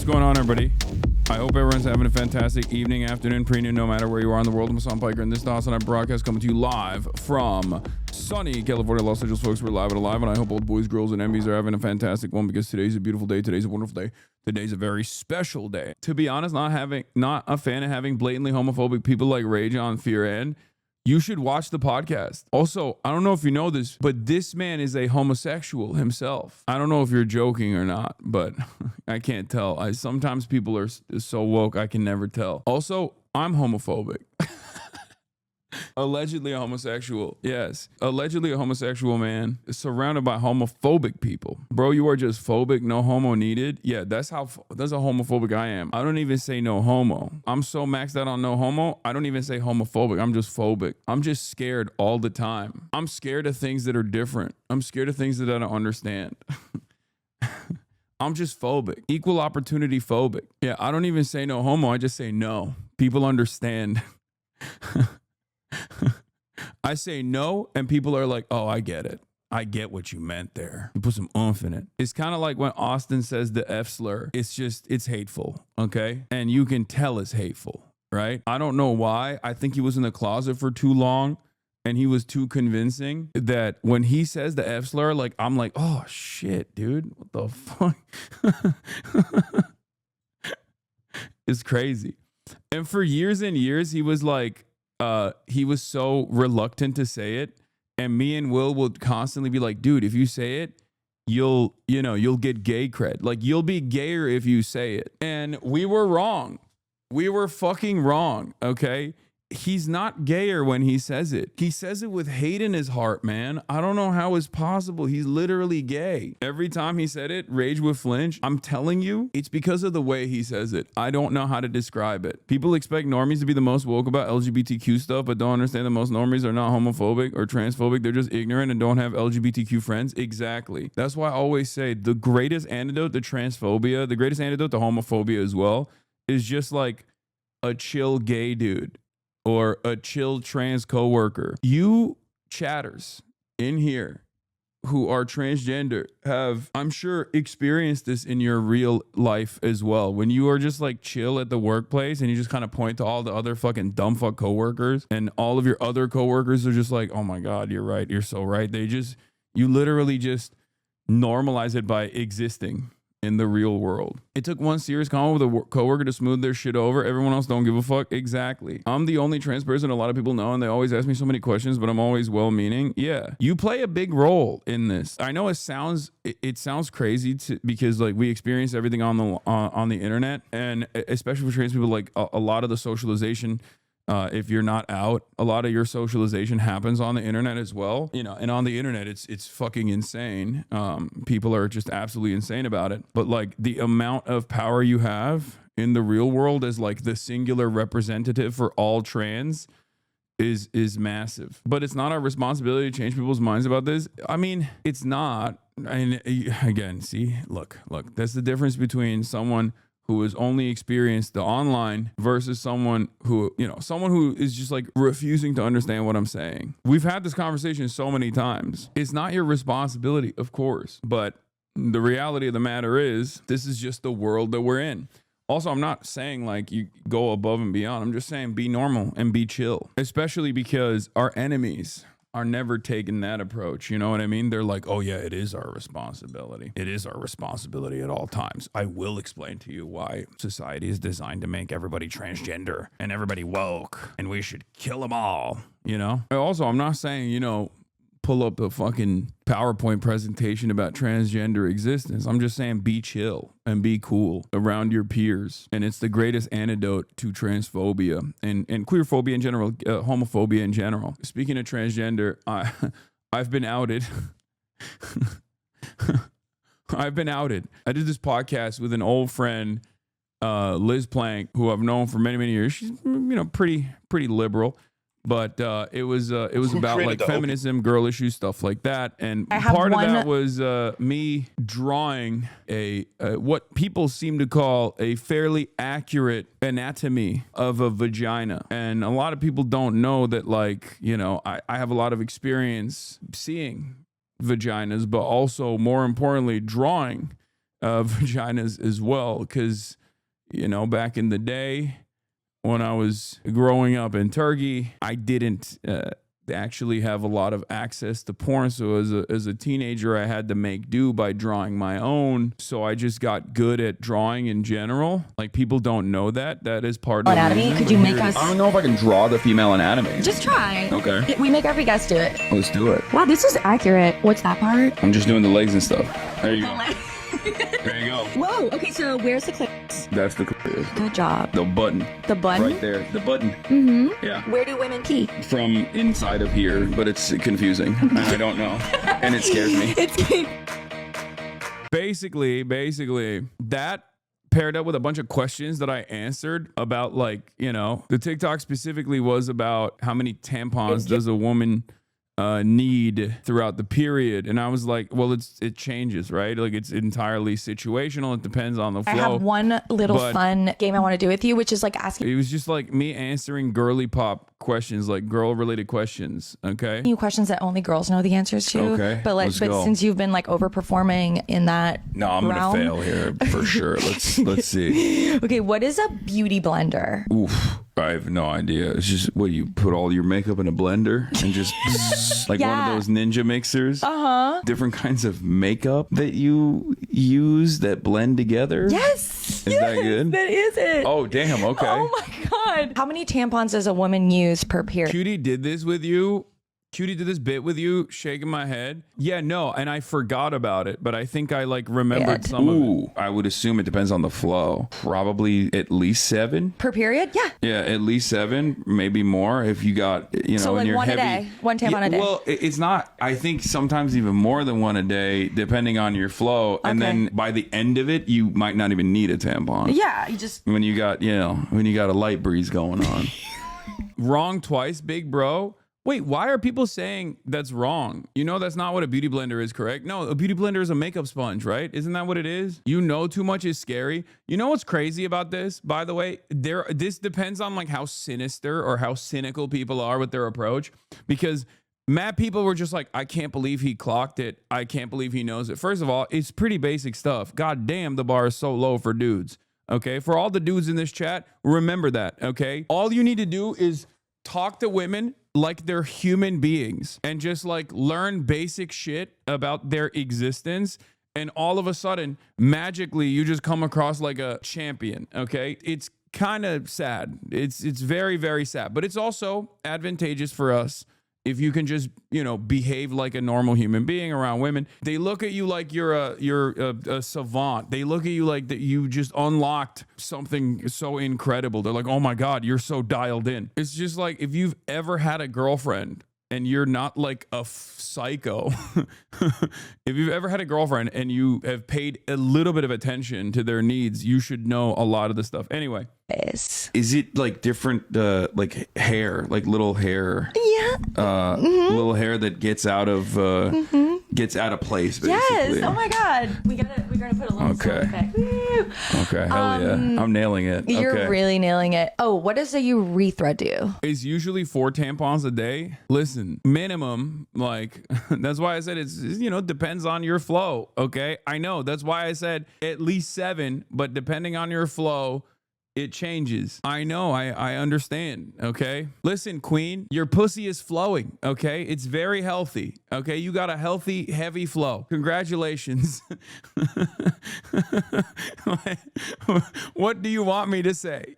going on, everybody? I hope everyone's having a fantastic evening, afternoon, pre-noon, no matter where you are in the world. I'm Hassan Piker, and this is the HASAN broadcast coming to you live from sunny California, Los Angeles, folks. We're live and alive, and I hope all the boys, girls, and MBs are having a fantastic one because today's a beautiful day. Today's a wonderful day. Today's a very special day. To be honest, not a fan of having blatantly homophobic people like Rage on Fear and you should watch the podcast. Also, I don't know if you know this, but this man is a homosexual himself. I don't know if you're joking or not, but I can't tell. Sometimes people are so woke, I can never tell. Also, I'm homophobic. Allegedly a homosexual. Yes. Allegedly a homosexual man surrounded by homophobic people. Bro, you are just phobic, no homo needed. Yeah, that's how homophobic I am. I don't even say no homo. I'm so maxed out on no homo, I don't even say homophobic. I'm just phobic. I'm just scared all the time. I'm scared of things that are different. I'm scared of things that I don't understand. I'm just phobic. Equal opportunity phobic. Yeah, I don't even say no homo. I just say no. People understand. I say no, and people are like, oh, I get it. I get what you meant there. You put some oomph in it. It's kind of like when Austin says the F slur. It's hateful, okay? And you can tell it's hateful, right? I don't know why. I think he was in the closet for too long, and he was too convincing that when he says the F slur, like, I'm like, oh, shit, dude. What the fuck? It's crazy. And for years and years, he was like, he was so reluctant to say it, and me and Will would constantly be like, dude, if you say it, you'll get gay cred. Like, you'll be gayer if you say it. And we were wrong. We were fucking wrong, okay? He's not gayer when he says it. He says it with hate in his heart, man. I don't know how it's possible. He's literally gay. Every time he said it, Rage would flinch. I'm telling you, it's because of the way he says it. I don't know how to describe it. People expect normies to be the most woke about LGBTQ stuff, but don't understand that most normies are not homophobic or transphobic. They're just ignorant and don't have LGBTQ friends. Exactly. That's why I always say the greatest antidote to transphobia, the greatest antidote to homophobia as well, is just like a chill gay dude. Or a chill trans coworker. You chatters in here who are transgender have, I'm sure, experienced this in your real life as well. When you are just like chill at the workplace and you just kind of point to all the other fucking dumb fuck coworkers, and all of your other coworkers are just like, oh my God, you're right. You're so right. You literally just normalize it by existing in the real world. It took one serious comment with a coworker to smooth their shit over. Everyone else don't give a fuck. Exactly. I'm the only trans person a lot of people know, and they always ask me so many questions, but I'm always well-meaning. Yeah, you play a big role in this. I know it sounds crazy because like we experience everything on the internet, and especially for trans people, like a lot of the socialization. If you're not out, a lot of your socialization happens on the internet as well, and on the internet, it's fucking insane. People are just absolutely insane about it. But like the amount of power you have in the real world as like the singular representative for all trans is massive. But it's not our responsibility to change people's minds about this. I mean, it's not. And again, see, look, that's the difference between someone who has only experienced the online versus someone who is just like refusing to understand what I'm saying. We've had this conversation so many times. It's not your responsibility, of course, but the reality of the matter is this is just the world that we're in. Also, I'm not saying like you go above and beyond. I'm just saying be normal and be chill, especially because our enemies are never taking that approach. You know what I mean? They're like, oh yeah, it is our responsibility. It is our responsibility at all times. I will explain to you why society is designed to make everybody transgender and everybody woke and we should kill them all, Also, I'm not saying, pull up a fucking PowerPoint presentation about transgender existence. I'm just saying be chill and be cool around your peers. And it's the greatest antidote to transphobia and queerphobia in general, homophobia in general. Speaking of transgender, I've been outed. I've been outed. I did this podcast with an old friend, Liz Plank, who I've known for many, many years. She's, pretty liberal. But it was about like feminism, girl issues, stuff like that. And part of that was me drawing a what people seem to call a fairly accurate anatomy of a vagina. And a lot of people don't know that, like, I have a lot of experience seeing vaginas, but also more importantly, drawing vaginas as well. Because, back in the day when I was growing up in Turkey, I didn't actually have a lot of access to porn. So as a teenager, I had to make do by drawing my own. So I just got good at drawing in general. Like, people don't know that. That is part of anatomy. Could you make us? I don't know if I can draw the female anatomy. Just try. Okay. We make every guest do it. Let's do it. Wow, this is accurate. What's that part? I'm just doing the legs and stuff. There you go. There you go. Whoa. Okay, so where's the clips? That's the clip. Good job. The button. The button? Right there. The button. Mm-hmm. Yeah. Where do women pee? From inside of here, but it's confusing. I don't know. And it scares me. Basically, that paired up with a bunch of questions that I answered about, like, the TikTok specifically was about how many tampons does a woman need throughout the period. And I was like, well, it changes, right? Like, it's entirely situational. It depends on the flow. I have one little fun game I want to do with you, which is like asking it was just like me answering girly pop questions, like girl related questions. Okay. you questions that only girls know the answers to. Okay, But let's go. since you've been like overperforming in that No, I'm realm, gonna fail here for sure. Let's see. Okay, what is a beauty blender? Oof. I have no idea. It's just, what, you put all your makeup in a blender and just like one of those ninja mixers? Uh-huh. Different kinds of makeup that you use that blend together? Yes. Is that good? That is it. Oh, damn. Okay. Oh my God. How many tampons does a woman use per period? Cutie did this with you. Cutie did this bit with you, shaking my head. Yeah, no, and I forgot about it, but I think I remembered some of it. Ooh, I would assume it depends on the flow. Probably at least 7. Per period? Yeah. Yeah, at least 7, maybe more if you got, So and like you're one heavy. a day, one tampon a day. Well, it's not. I think sometimes even more than one a day, depending on your flow. And then by the end of it, you might not even need a tampon. Yeah, you just When you got, when you got a light breeze going on. Wrong twice, big bro. Wait, why are people saying that's wrong? That's not what a beauty blender is, correct? No, a beauty blender is a makeup sponge, right? Isn't that what it is? Too much is scary. You know what's crazy about this, by the way? This depends on like how sinister or how cynical people are with their approach. Because mad people were just like, I can't believe he clocked it. I can't believe he knows it. First of all, it's pretty basic stuff. God damn, the bar is so low for dudes. Okay, for all the dudes in this chat, remember that, okay? All you need to do is talk to women like they're human beings and just like learn basic shit about their existence. And all of a sudden, magically, you just come across like a champion, okay? It's kind of sad. It's very, very sad. But it's also advantageous for us if you can just, behave like a normal human being around women. They look at you like you're a savant. They look at you like that you just unlocked something so incredible. They're like, oh my God, you're so dialed in. It's just like, if you've ever had a girlfriend and you're not like a psycho, if you've ever had a girlfriend and you have paid a little bit of attention to their needs, you should know a lot of the stuff. Anyway. Is it like different, like hair, like little hair? Yeah. Little hair that gets out of place, basically. Yes. Oh my God. We're gonna put a little sound effect. Woo. Okay. Hell yeah. I'm nailing it. You're really nailing it. Oh, what does a urethra do? It's usually 4 tampons a day. Listen, minimum, like, that's why I said it's depends on your flow. Okay. I know. That's why I said at least 7, but depending on your flow, it changes. I know. I understand. Okay. Listen, queen, your pussy is flowing. Okay. It's very healthy. Okay. You got a healthy, heavy flow. Congratulations. What do you want me to say?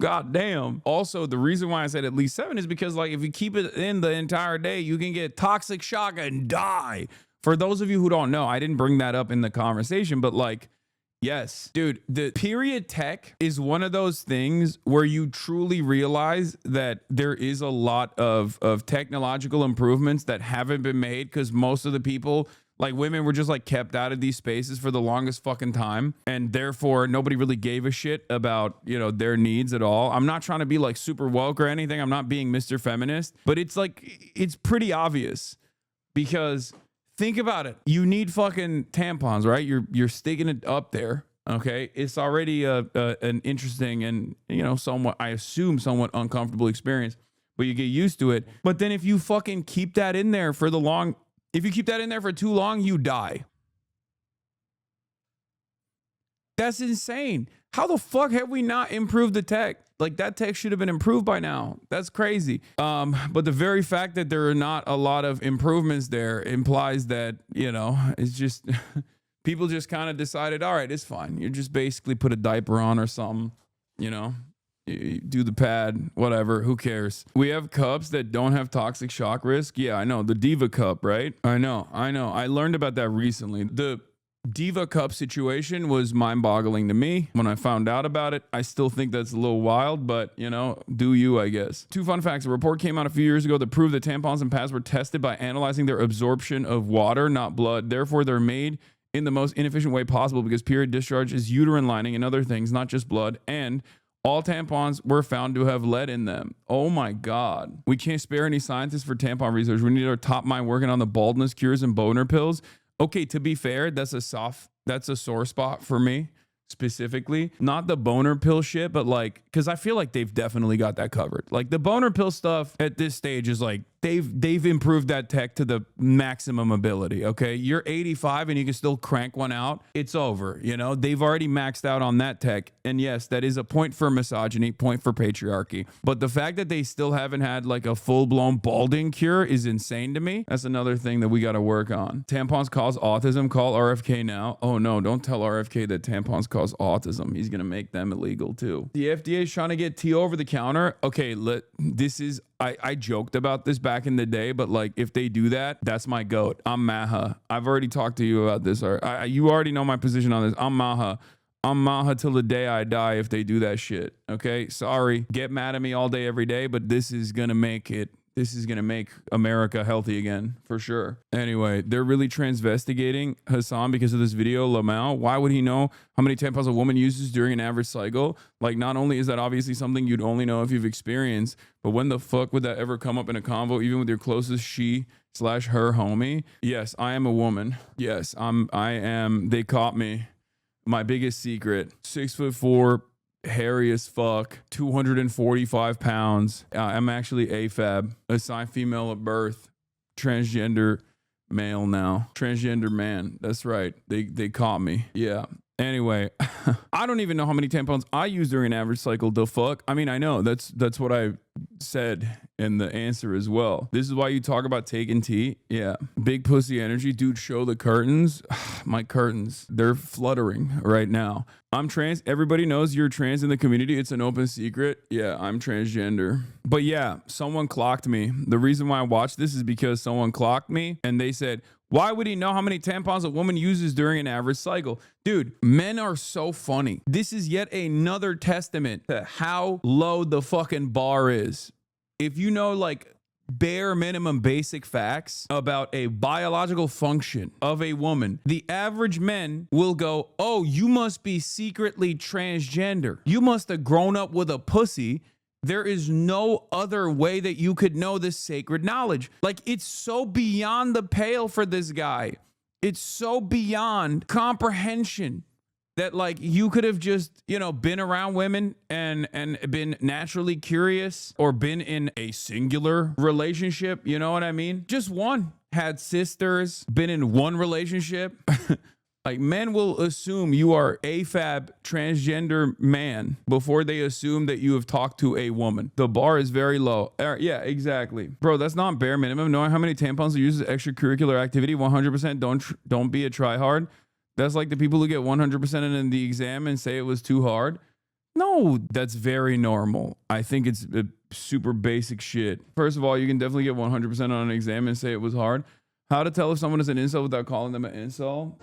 God damn. Also, the reason why I said at least 7 is because, like, if you keep it in the entire day, you can get toxic shock and die. For those of you who don't know, I didn't bring that up in the conversation, but like, yes, dude, the period tech is one of those things where you truly realize that there is a lot of technological improvements that haven't been made because most of the people, like women, were just like kept out of these spaces for the longest fucking time. And therefore, nobody really gave a shit about, their needs at all. I'm not trying to be like super woke or anything. I'm not being Mr. Feminist, but it's like, it's pretty obvious because think about it. You need fucking tampons, right? You're sticking it up there. Okay. It's already an interesting and, somewhat, I assume, somewhat uncomfortable experience. but you get used to it. But then if you fucking keep that in there for if you keep that in there for too long, you die. That's insane. How the fuck have we not improved the tech? Like, that tech should have been improved by now. That's crazy. But the very fact that there are not a lot of improvements there implies that, you know, it's just people just kind of decided, all right, it's fine. You just basically put a diaper on or something, you know, you do the pad, whatever, who cares? We have cups that don't have toxic shock risk. Yeah, I know. The Diva cup, right? I know. I learned about that recently. The Diva cup situation was mind-boggling to me when I found out about it. I still think that's a little wild, but, you know, do you, I guess. 2 fun facts. A report came out a few years ago that proved that tampons and pads were tested by analyzing their absorption of water, not blood. Therefore, they're made in the most inefficient way possible because period discharge is uterine lining and other things, not just blood. And all tampons were found to have lead in them. Oh my God. We can't spare any scientists for tampon research. We need our top mind working on the baldness cures and boner pills. Okay, to be fair, that's a sore spot for me specifically. Not the boner pill shit, but like, because I feel like they've definitely got that covered. Like the boner pill stuff at this stage is like, they've improved that tech to the maximum ability, okay? You're 85 and you can still crank one out. It's over, you know? They've already maxed out on that tech. And yes, that is a point for misogyny, point for patriarchy. But the fact that they still haven't had like a full-blown balding cure is insane to me. That's another thing that we got to work on. Tampons cause autism. Call RFK now. Oh no, don't tell RFK that tampons cause autism. He's going to make them illegal too. The FDA is trying to get tea over the counter. Okay, I joked about this back in the day, but like if they do that, that's my goat. I'm Maha. I've already talked to you about this. You already know my position on this. I'm Maha. I'm Maha till the day I die if they do that shit. Okay? Sorry. Get mad at me all day, every day, but this is going to make America healthy again, for sure. Anyway, they're really transvestigating HASAN because of this video, Lamau. Why would he know how many tampons a woman uses during an average cycle? Like, not only is that obviously something you'd only know if you've experienced, but when the fuck would that ever come up in a convo, even with your closest she/her homie? Yes, I am a woman. Yes, I am. They caught me. My biggest secret, 6'4", hairy as fuck, 245 pounds. I'm actually AFAB, assigned female at birth, transgender male now, transgender man. That's right. They caught me. Yeah. Anyway, I don't even know how many tampons I use during an average cycle. The fuck? I mean, I know that's what I said in the answer as well. This is why you talk about taking tea. Yeah. Big pussy energy. Dude, show the curtains. My curtains, they're fluttering right now. I'm trans. Everybody knows you're trans in the community. It's an open secret. Yeah, I'm transgender. But yeah, someone clocked me. The reason why I watched this is because someone clocked me and they said, why would he know how many tampons a woman uses during an average cycle? Dude, men are so funny. This is yet another testament to how low the fucking bar is. If you know like bare minimum basic facts about a biological function of a woman, the average men will go, oh, you must be secretly transgender. You must have grown up with a pussy. There is no other way that you could know this sacred knowledge. Like, it's so beyond the pale for this guy. It's so beyond comprehension that like you could have just, you know, been around women and been naturally curious or been in a singular relationship. You know what I mean? Just one. Had sisters, been in one relationship. Like, men will assume you are AFAB transgender man before they assume that you have talked to a woman. The bar is very low. Yeah, exactly. Bro, that's not bare minimum. Knowing how many tampons you use as extracurricular activity, 100%, don't be a tryhard. That's like the people who get 100% in the exam and say it was too hard. No, that's very normal. I think it's a super basic shit. First of all, you can definitely get 100% on an exam and say it was hard. How to tell if someone is an incel without calling them an incel?